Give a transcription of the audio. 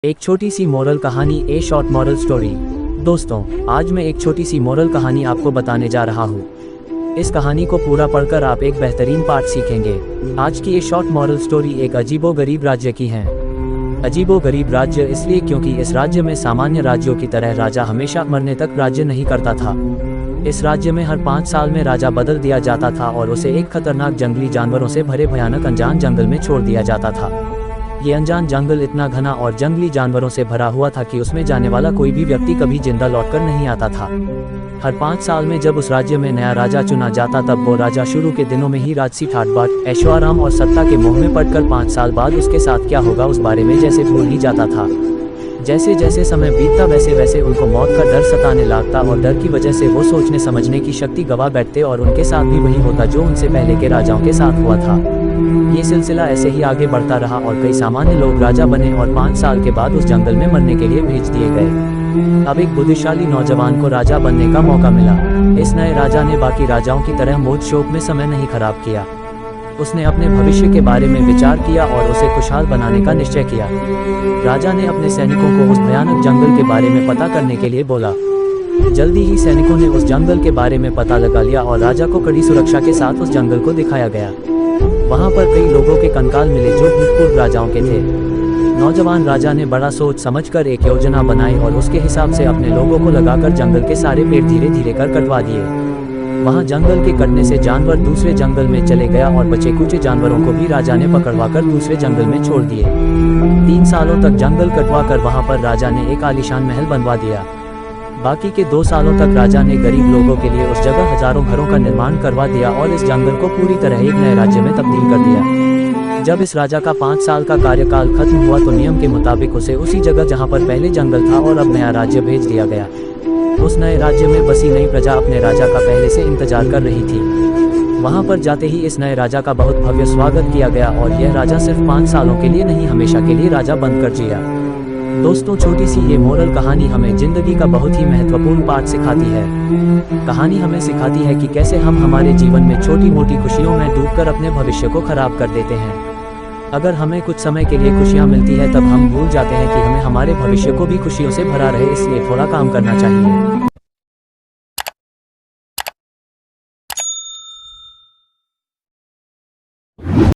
एक छोटी सी मोरल कहानी, ए शॉर्ट मॉरल स्टोरी। दोस्तों, आज मैं एक छोटी सी मोरल कहानी आपको बताने जा रहा हूँ। इस कहानी को पूरा पढ़कर आप एक बेहतरीन पाठ सीखेंगे। आज की ये शॉर्ट मॉरल स्टोरी एक अजीबोगरीब राज्य की है। अजीबोगरीब राज्य इसलिए क्योंकि इस राज्य में सामान्य राज्यों की तरह राजा हमेशा मरने तक राज्य नहीं करता था। इस राज्य में हर 5 साल में राजा बदल दिया जाता था और उसे एक खतरनाक जंगली जानवरों से भरे भयानक अनजान जंगल में छोड़ दिया जाता था। ये अनजान जंगल इतना घना और जंगली जानवरों से भरा हुआ था कि उसमें जाने वाला कोई भी व्यक्ति कभी जिंदा लौटकर नहीं आता था। हर 5 साल में जब उस राज्य में नया राजा चुना जाता तब वो राजा शुरू के दिनों में ही राजसी ठाट-बाट, ऐशो-आराम और सत्ता के मोह में पड़कर 5 साल बाद उसके साथ क्या होगा उस बारे में जैसे भूल ही जाता था। जैसे जैसे समय बीतता वैसे वैसे उनको मौत का डर सताने लगता और डर की वजह से वो सोचने समझने की शक्ति गवा बैठते और उनके साथ भी वही होता जो उनसे पहले के राजाओं के साथ हुआ था। ये सिलसिला ऐसे ही आगे बढ़ता रहा और कई सामान्य लोग राजा बने और 5 साल के बाद उस जंगल में मरने के लिए भेज दिए गए। अब एक बुद्धिशाली नौजवान को राजा बनने का मौका मिला। इस नए राजा ने बाकी राजाओं की तरह मौज शौक में समय नहीं खराब किया। उसने अपने भविष्य के बारे में विचार किया और उसे खुशहाल बनाने का निश्चय किया। राजा ने अपने सैनिकों को उस भयानक जंगल के बारे में पता करने के लिए बोला। जल्दी ही सैनिकों ने उस जंगल के बारे में पता लगा लिया और राजा को कड़ी सुरक्षा के साथ उस जंगल को दिखाया गया। वहां पर कई लोगों के कंकाल मिले जो भूतपूर्व राजाओं के थे। नौजवान राजा ने बड़ा सोच समझकर एक योजना बनाई और उसके हिसाब से अपने लोगों को लगाकर जंगल के सारे पेड़ धीरे धीरे कर कटवा दिए। वहां जंगल के कटने से जानवर दूसरे जंगल में चले गया और बचे कुछ जानवरों को भी राजा ने पकड़वाकर दूसरे जंगल में छोड़ दिए। 3 सालों तक जंगल कटवा कर वहां पर राजा ने एक आलीशान महल बनवा दिया। बाकी के 2 सालों तक राजा ने गरीब लोगों के लिए उस जगह हजारों घरों का निर्माण करवा दिया और इस जंगल को पूरी तरह एक नए राज्य में तब्दील कर दिया। जब इस राजा का 5 साल का कार्यकाल खत्म हुआ तो नियम के मुताबिक उसे उसी जगह जहां पर पहले जंगल था और अब नया राज्य भेज दिया गया। उस नए राज्य में बसी नई प्रजा अपने राजा का पहले से इंतजार कर रही थी। वहां पर जाते ही इस नए राजा का बहुत भव्य स्वागत किया गया और यह राजा सिर्फ 5 सालों के लिए नहीं हमेशा के लिए राजा बनकर जिया। दोस्तों, छोटी सी ये मोरल कहानी हमें जिंदगी का बहुत ही महत्वपूर्ण पाठ सिखाती है। कहानी हमें सिखाती है कि कैसे हम हमारे जीवन में छोटी मोटी खुशियों में डूबकर अपने भविष्य को खराब कर देते हैं। अगर हमें कुछ समय के लिए खुशियां मिलती है तब हम भूल जाते हैं कि हमें हमारे भविष्य को भी खुशियों से भरा रहे, इसलिए थोड़ा काम करना चाहिए।